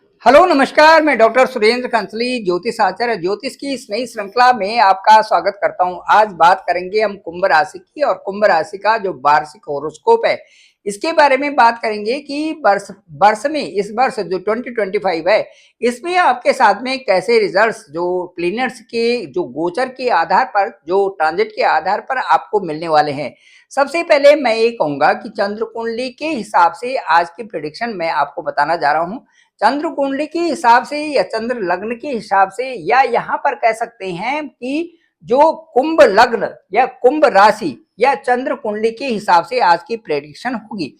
Hello नमस्कार। मैं doctor Surendra कंसली ज्योतिष आचार्य ज्योतिष की इस नई श्रृंखला में आपका स्वागत करता हूं। आज बात करेंगे हम कुंभ राशि की और कुंभ राशि का जो वार्षिक हॉरोस्कोप है इसके बारे में बात करेंगे कि वर्ष में इस वर्ष जो 2025 है इसमें आपके साथ में कैसे रिजल्ट्स जो प्लैनेट्स के जो गोचर के आधार पर जो ट्रांजिट के आधार पर आपको मिलने वाले हैं। सबसे पहले मैं ये कहूंगा कि चंद्र कुंडली के हिसाब से आज की प्रेडिक्शन मैं आपको बताना जा रहा हूं। चंद्र कुंडली के हिसाब से या चंद्र लग्न के हिसाब से या यहाँ पर कह सकते हैं कि जो कुंभ लग्न या कुंभ राशि या चंद्र कुंडली के हिसाब से आज की प्रेडिक्शन होगी।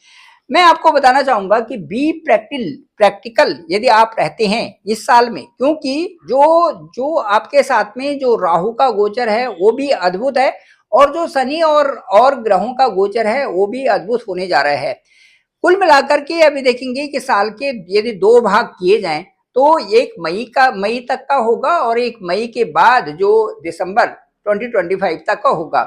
मैं आपको बताना चाहूंगा कि बी प्रैक्टिकल यदि आप रहते हैं इस साल में, क्योंकि जो जो आपके साथ में जो राहु का गोचर है वो भी अद्भुत है और जो शनि और ग्रहों का गोचर है वो भी अद्भुत होने जा रहा है। कुल मिलाकर के अभी देखेंगे कि साल के यदि दो भाग किए जाएं तो एक मई तक का होगा और एक मई के बाद जो दिसंबर 2025 तक का होगा।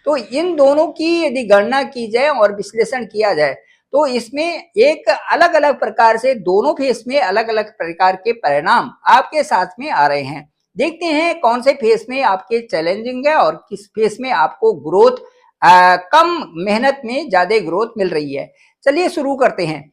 तो इन दोनों की यदि गणना की जाए और विश्लेषण किया जाए तो इसमें एक अलग अलग प्रकार से दोनों फेस में अलग अलग प्रकार के परिणाम आपके साथ में आ रहे हैं। देखते हैं कौन से फेस में आपके चैलेंजिंग है और किस फेस में आपको ग्रोथ कम मेहनत में ज्यादा ग्रोथ मिल रही है। चलिए शुरू करते हैं।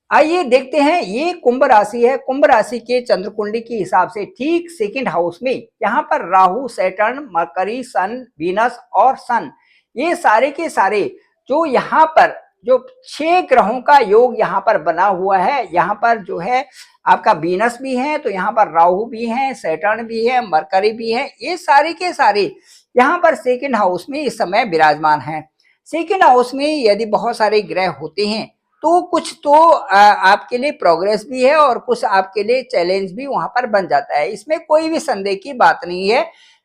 आइए देखते हैं। ये कुंभ राशि है। कुंभ राशि के चंद्र कुंडली के हिसाब से ठीक सेकंड हाउस में यहाँ पर राहु, सैटर्न, मरकरी, सन, वीनस और सन, ये सारे के सारे जो यहाँ पर जो 6 ग्रहों का योग यहाँ पर बना हुआ है। यहाँ पर जो है आपका वीनस भी है, तो यहाँ पर राहु भी है, सैटर्न भी है, मरकरी भी है, ये सारे के सारे यहाँ पर सेकंड हाउस में इस समय विराजमान है। सेकंड हाउस में यदि बहुत सारे ग्रह होते हैं तो कुछ तो आपके लिए प्रोग्रेस भी है और कुछ आपके लिए चैलेंज भी वहां पर बन जाता है। इसमें कोई भी संदेह की बात नहीं है,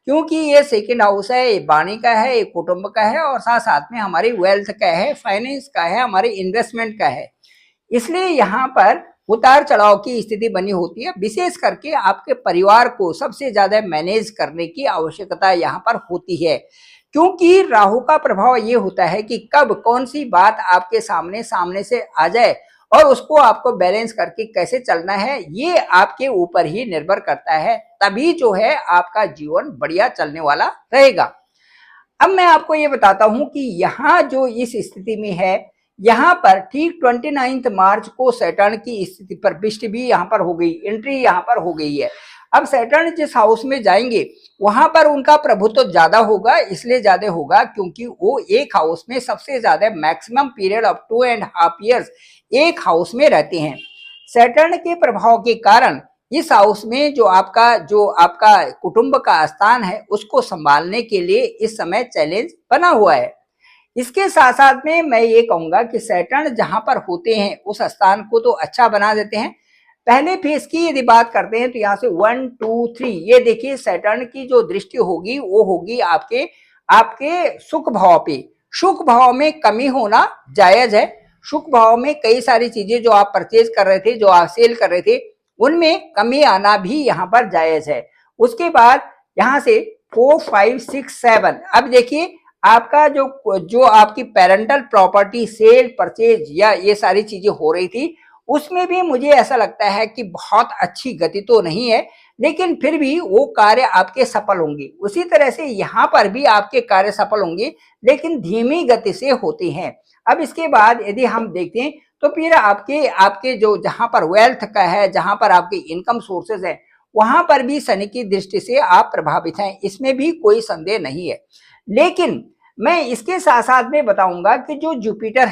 क्योंकि ये सेकंड हाउस है, ये वाणी का है, ये कुटुंब का है और साथ साथ में हमारी वेल्थ का है, फाइनेंस का है, हमारे इन्वेस्टमेंट का है। इसलिए यहाँ पर उतार चढ़ाव की स्थिति बनी होती है। विशेष करके आपके परिवार को सबसे ज्यादा मैनेज करने की आवश्यकता यहाँ पर होती है, क्योंकि राहु का प्रभाव ये होता है कि कब कौन सी बात आपके सामने से आ जाए और उसको आपको बैलेंस करके कैसे चलना है, ये आपके ऊपर ही निर्भर करता है। तभी जो है आपका जीवन बढ़िया चलने वाला रहेगा। अब मैं आपको ये बताता हूं कि यहाँ जो इस स्थिति में है, यहाँ पर ठीक 29 मार्च को सैटर्न की स्थिति पर दृष्टि भी यहाँ पर हो गई, एंट्री यहाँ पर हो गई है। अब सैटर्न जिस हाउस में जाएंगे वहां पर उनका प्रभुत्व तो ज्यादा होगा, इसलिए ज्यादा होगा क्योंकि वो एक हाउस में सबसे ज्यादा मैक्सिमम पीरियड ऑफ 2.5 ईयर्स एक हाउस में रहते हैं। सैटर्न के प्रभाव के कारण इस हाउस में जो आपका कुटुंब का स्थान है उसको संभालने के लिए इस समय चैलेंज बना हुआ है। इसके साथ साथ में मैं ये कहूंगा कि सैटर्न जहां पर होते हैं उस स्थान को तो अच्छा बना देते हैं। पहले फेज की यदि बात करते हैं तो यहाँ से 1 2 3 ये देखिए सैटर्न की जो दृष्टि होगी वो होगी आपके आपके सुख भाव पे। सुख भाव में कमी होना जायज है। सुख भाव में कई सारी चीजें जो आप परचेज कर रहे थे, जो आप सेल कर रहे थे, उनमें कमी आना भी यहाँ पर जायज है। उसके बाद यहाँ से 4 5 6 7 अब देखिए आपका जो जो आपकी पेरेंटल प्रॉपर्टी सेल परचेज या ये सारी चीजें हो रही थी उसमें भी मुझे ऐसा लगता है कि बहुत अच्छी गति तो नहीं है, लेकिन फिर भी वो कार्य आपके सफल होंगे। उसी तरह से यहाँ पर भी आपके कार्य सफल होंगे, लेकिन धीमी गति से होते हैं। अब इसके बाद यदि हम देखते हैं तो फिर आपके आपके जो जहां पर वेल्थ का है, जहां पर आपके इनकम सोर्सेज है, वहां पर भी शनि की दृष्टि से आप प्रभावित हैं, इसमें भी कोई संदेह नहीं है। लेकिन मैं इसके साथ साथ में बताऊंगा कि जो जुपिटर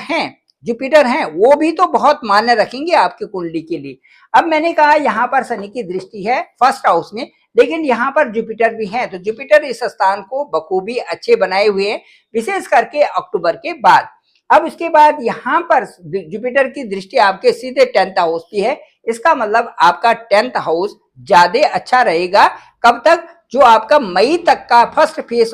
हैं वो भी तो बहुत मान्य रखेंगे आपकी कुंडली के लिए। अब मैंने कहा यहाँ पर शनि की दृष्टि है फर्स्ट हाउस में, लेकिन यहाँ पर जुपिटर भी है, तो जुपिटर इस स्थान को बखूबी अच्छे बनाए हुए हैं, विशेष करके अक्टूबर के बाद। अब इसके बाद यहाँ पर जुपिटर की दृष्टि आपके सीधे 10th हाउस की है। इसका मतलब आपका 10th हाउस ज्यादा अच्छा रहेगा। कब तक? जो आपका मई तक का first face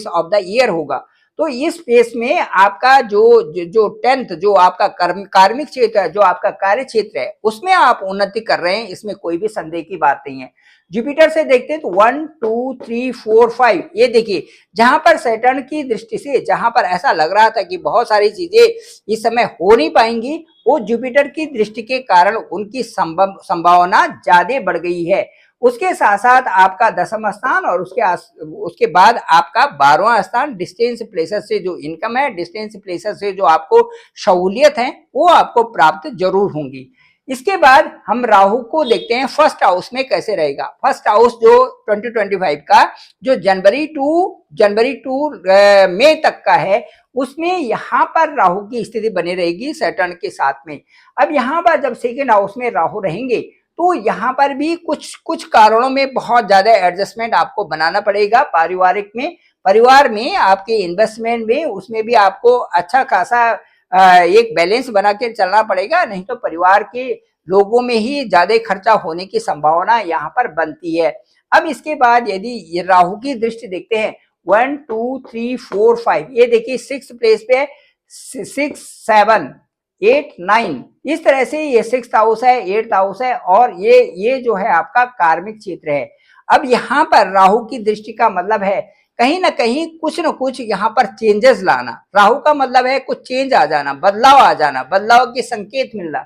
of the year होगा। तो इस फेस में आपका जो 10th जो आपका कार्मिक क्षेत्र है, जो आपका कार्य क्षेत्र है, उसमें आप उन्नति कर रहे हैं, इसमें कोई भी संदेह की बात नहीं है। जुपिटर से देखते हैं तो 1 2 3 4 5 ये देखिए जहां पर सैटर्न की दृष्टि से जहां पर ऐसा लग रहा था कि बहुत सारी चीजें इस समय हो नहीं पाएंगी, वो जुपिटर की दृष्टि के कारण उनकी संभावना ज्यादा बढ़ गई है। उसके साथ साथ आपका 10वां स्थान और उसके बाद आपका 12वां स्थान डिस्टेंस प्लेसेस से जो इनकम है, डिस्टेंस प्लेसेस से जो आपको सहूलियत है, वो आपको प्राप्त जरूर होंगी। इसके बाद हम राहु को देखते हैं फर्स्ट हाउस में कैसे रहेगा। फर्स्ट हाउस जो 2025 का जो जनवरी टू मई तक का है, उसमें यहां पर राहु की स्थिति बनी रहेगी सैटर्न के साथ में। अब यहां पर जब सेकेंड हाउस में राहु रहेंगे तो यहां पर भी कुछ कुछ कारणों में बहुत ज्यादा एडजस्टमेंट आपको बनाना पड़ेगा। पारिवारिक में, परिवार में, आपके इन्वेस्टमेंट में, उसमें भी आपको अच्छा खासा एक बैलेंस बना के चलना पड़ेगा, नहीं तो परिवार के लोगों में ही ज्यादा खर्चा होने की संभावना यहाँ पर बनती है। अब इसके बाद यदि ये राहु की दृष्टि देखते हैं 1 2 3 4 5, ये देखिए 6 प्लेस पे 6 7 8 9, इस तरह से ये 6th हाउस है, 8th हाउस है, और ये जो है आपका कार्मिक क्षेत्र है। अब यहाँ पर राहु की दृष्टि का मतलब है कहीं ना कहीं कुछ न कुछ यहाँ पर चेंजेस लाना। राहु का मतलब है कुछ चेंज आ जाना, बदलाव आ जाना, बदलाव के संकेत मिलना।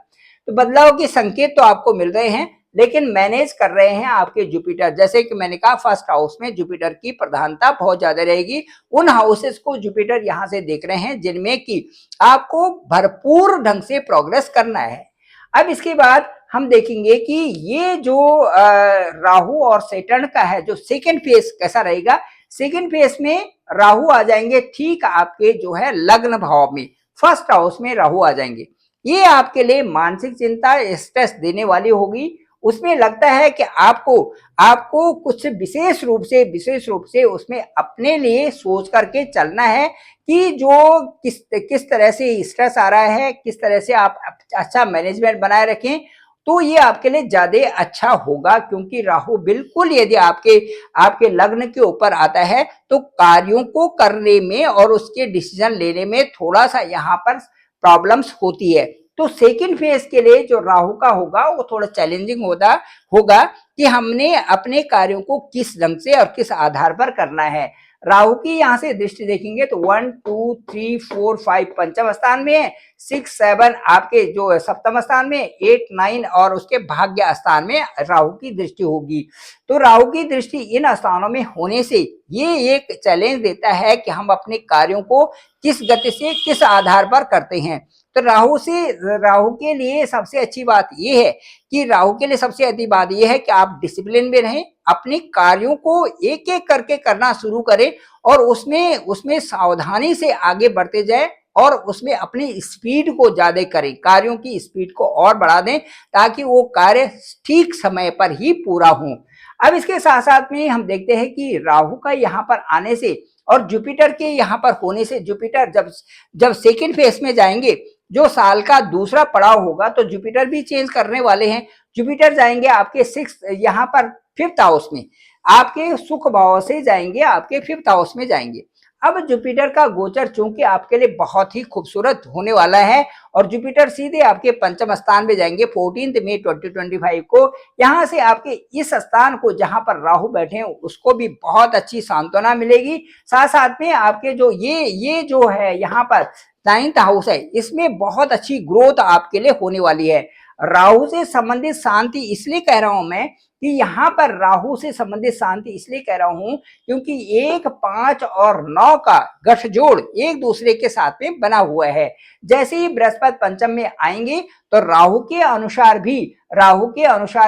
तो बदलाव के संकेत तो आपको मिल रहे हैं, लेकिन मैनेज कर रहे हैं आपके जुपिटर। जैसे कि मैंने कहा फर्स्ट हाउस में जुपिटर की प्रधानता बहुत ज्यादा रहेगी। उन हाउसेस को जुपिटर यहां से देख रहे हैं जिनमें कि आपको भरपूर ढंग से प्रोग्रेस करना है। अब इसके बाद हम देखेंगे कि ये जो राहु और सैटर्न का है जो सेकेंड फेज कैसा रहेगा। सेकेंड फेज में राहु आ जाएंगे ठीक आपके जो है लग्न भाव में, फर्स्ट हाउस में राहु आ जाएंगे। ये आपके लिए मानसिक चिंता, स्ट्रेस देने वाली होगी। उसमें लगता है कि आपको कुछ विशेष रूप से उसमें अपने लिए सोच करके चलना है कि जो किस तरह से स्ट्रेस आ रहा है, किस तरह से आप अच्छा मैनेजमेंट बनाए रखें, तो ये आपके लिए ज्यादा अच्छा होगा। क्योंकि राहु बिल्कुल यदि आपके लग्न के ऊपर आता है तो कार्यों को करने में और उसके डिसीजन लेने में थोड़ा सा यहाँ पर प्रॉब्लम्स होती है। तो सेकेंड फेज के लिए जो राहु का होगा वो थोड़ा चैलेंजिंग होगा कि हमने अपने कार्यों को किस ढंग से और किस आधार पर करना है। राहु की यहाँ से दृष्टि देखेंगे तो 1 2 3 4 5 पंचम स्थान में है, 6 7 आपके जो सप्तम स्थान में, 8 9 और उसके भाग्य स्थान में राहु की दृष्टि होगी। तो राहु की दृष्टि इन स्थानों में होने से ये एक चैलेंज देता है कि हम अपने कार्यों को किस गति से, किस आधार पर करते हैं। तो राहु के लिए सबसे अच्छी बात यह है कि राहु के लिए सबसे अच्छी बात यह है कि आप डिसिप्लिन में रहें, अपने कार्यों को एक एक करके करना शुरू करें और उसमें सावधानी से आगे बढ़ते जाए और उसमें अपनी स्पीड को ज्यादा करें, कार्यों की स्पीड को और बढ़ा दें ताकि वो कार्य ठीक समय पर ही पूरा हो। अब इसके साथ साथ में हम देखते हैं कि राहु का यहाँ पर आने से और जुपिटर के यहाँ पर होने से, जुपिटर जब सेकेंड फेज में जाएंगे, जो साल का दूसरा पड़ाव होगा, तो जुपिटर भी चेंज करने वाले हैं। जुपिटर जाएंगे आपके यहाँ पर 5th हाउस में, आपके सुख भाव से जाएंगे, आपके 5th हाउस में जाएंगे। अब जुपिटर का गोचर चूंकि आपके लिए बहुत ही खूबसूरत होने वाला है और जुपिटर सीधे आपके पंचम स्थान में जाएंगे 14 मई 2025 को। यहाँ से आपके इस स्थान को जहां पर राहु बैठे हैं उसको भी बहुत अच्छी सांत्वना मिलेगी। साथ साथ में आपके जो ये जो है यहाँ पर 9th हाउस है, इसमें बहुत अच्छी ग्रोथ आपके लिए होने वाली है। राहु से संबंधित शांति इसलिए कह रहा हूं मैं कि यहाँ पर राहु से संबंधित शांति इसलिए कह रहा हूं क्योंकि 1 5 और 9 का गठजोड़ एक दूसरे के साथ में बना हुआ है। जैसे ही बृहस्पति पंचम में आएंगे तो राहु के अनुसार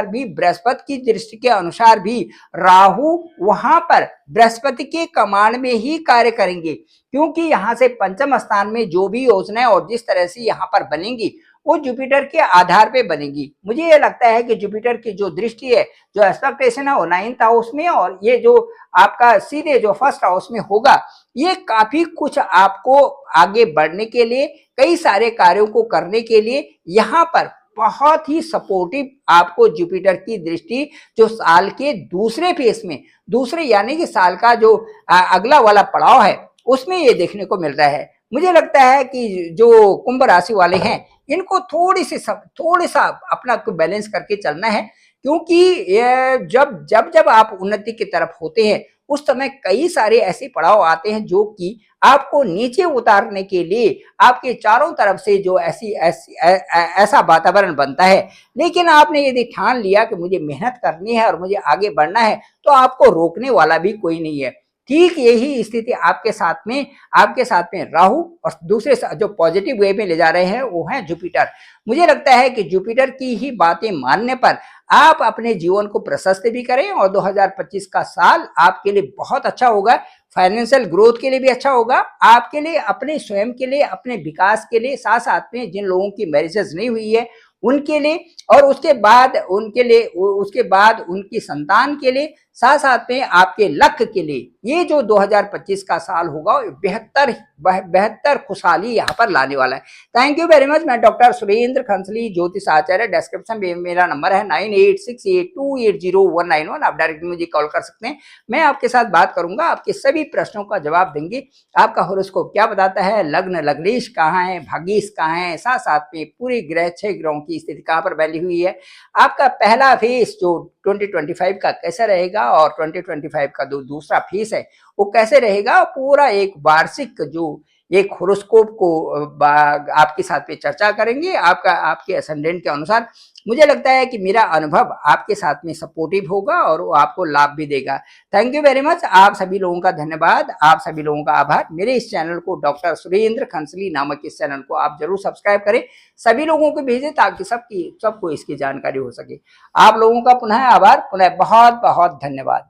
भी बृहस्पति की दृष्टि के अनुसार भी राहु वहां पर बृहस्पति के कमांड में ही कार्य करेंगे। क्योंकि यहाँ से पंचम स्थान में जो भी योजनाएं और जिस तरह से यहाँ पर बनेंगी वो जुपिटर के आधार पे बनेगी। मुझे ये लगता है कि जुपिटर की जो दृष्टि है, जो एस्पेक्टेशन है वो 9th हाउस में और ये जो आपका सीधे जो फर्स्ट हाउस में होगा, ये काफी कुछ आपको आगे बढ़ने के लिए, कई सारे कार्यों को करने के लिए यहाँ पर बहुत ही सपोर्टिव आपको जुपिटर की दृष्टि जो साल के दूसरे फेज में, दूसरे यानी कि साल का जो अगला वाला पड़ाव है उसमें ये देखने को मिल रहा है। मुझे लगता है कि जो कुंभ राशि वाले हैं इनको थोड़ी सा अपना बैलेंस करके चलना है। क्योंकि जब आप उन्नति की तरफ होते हैं उस समय कई सारे ऐसे पड़ाव आते हैं जो कि आपको नीचे उतारने के लिए आपके चारों तरफ से जो ऐसा वातावरण बनता है। लेकिन आपने यदि ठान लिया कि मुझे मेहनत करनी है और मुझे आगे बढ़ना है, तो आपको रोकने वाला भी कोई नहीं है। ठीक यही स्थिति आपके साथ में राहु और दूसरे जो पॉजिटिव वे में ले जा रहे हैं वो है जुपिटर। मुझे लगता है कि जुपिटर की ही बातें मानने पर आप अपने जीवन को प्रशस्त भी करें और 2025 का साल आपके लिए बहुत अच्छा होगा। फाइनेंशियल ग्रोथ के लिए भी अच्छा होगा, आपके लिए, अपने स्वयं के लिए, अपने विकास के लिए, साथ साथ में जिन लोगों की मैरिजेस नहीं हुई है उनके लिए, और उसके बाद उनकी संतान के लिए, साथ साथ में आपके लक के लिए ये जो 2025 का साल होगा बेहतर खुशहाली यहाँ पर लाने वाला है। Thank you very much. मैं डॉक्टर सुरेंद्र खंसली, ज्योतिष आचार्य। डिस्क्रिप्शन में मेरा नंबर है 9868280191। आप डायरेक्टली मुझे कॉल कर सकते हैं, मैं आपके साथ बात करूंगा, आपके सभी प्रश्नों का जवाब देंगे। आपका हॉरोस्कोप क्या बताता है, लग्न लग्नेश कहाँ है, भाग्येश कहाँ है, साथ साथ में पूरे ग्रह 6 ग्रहों की स्थिति कहाँ पर बनी हुई है, आपका पहला फेस जो 2025 का कैसा रहेगा और 2025 का जो दूसरा फेस है वो कैसे रहेगा, पूरा एक वार्षिक जो एक होरोस्कोप को आपके साथ में चर्चा करेंगे आपके असेंडेंट के अनुसार। मुझे लगता है कि मेरा अनुभव आपके साथ में सपोर्टिव होगा और वो आपको लाभ भी देगा। Thank you very much. आप सभी लोगों का धन्यवाद, आप सभी लोगों का आभार। मेरे इस चैनल को, डॉक्टर सुरेंद्र खंसली नामक इस चैनल को आप जरूर सब्सक्राइब करें, सभी लोगों को भेजें ताकि सबको इसकी जानकारी हो सके। आप लोगों का पुनः आभार, पुनः बहुत बहुत धन्यवाद।